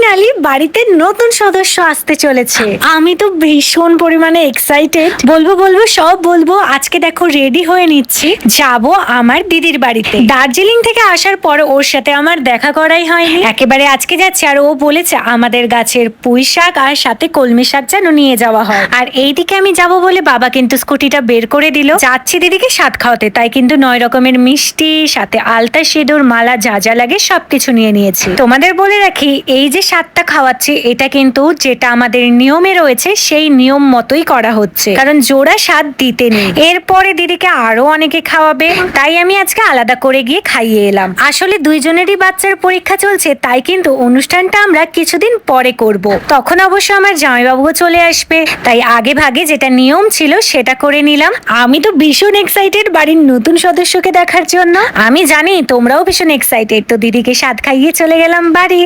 Finally বাড়িতে নতুন সদস্য আসতে চলেছে। আমি তো ভীষণ পরিমাণে এক্সাইটেড। বলবো সব বলবো। আজকে দেখো রেডি হয়ে নিচ্ছি, যাব আমার দিদির বাড়িতে। দার্জিলিং থেকে আসার পর ওর সাথে আমার দেখা করাই হয়নি, একেবারে আজকে যাচ্ছে। আর ও বলেছে আমাদের গাছের পুঁই শাক আর সাথে কলমি শাক যেন নিয়ে যাওয়া হয়। আর এইদিকে আমি যাব বলে বাবা কিন্তু স্কুটিটা বের করে দিল। যাচ্ছি দিদিকে স্বাদ খাওয়াতে, তাই কিন্তু 9 রকমের মিষ্টি, সাথে আলতা সিঁদুর, মালা, যা যা লাগে সবকিছু নিয়ে নিয়েছি। তোমাদের বলে রাখি, এই যে স্বাদটা খাওয়াচ্ছি এটা কিন্তু যেটা আমাদের নিয়মে রয়েছে সেই নিয়ম মতোই করা হচ্ছে, কারণ জোড়া স্বাদ দিতে নেই। এরপরে দিদিকে আরো অনেকে খাওয়াবে, তাই আমি আজকে আলাদা করে গিয়ে খাইয়ে এলাম। আসলে দুইজনেরই বাচ্চার পরীক্ষা চলছে, তাই কিন্তু অনুষ্ঠানটা আমরা কিছুদিন পরে করব। তখন অবশ্য আমার জামাইবাবুও চলে আসবে, তাই আগে ভাগে যেটা নিয়ম ছিল সেটা করে নিলাম। আমি তো ভীষণ এক্সাইটেড বাড়ির নতুন সদস্যকে দেখার জন্য। আমি জানি তোমরাও ভীষণ এক্সাইটেড। তো দিদিকে স্বাদ খাইয়ে চলে গেলাম বাড়ি।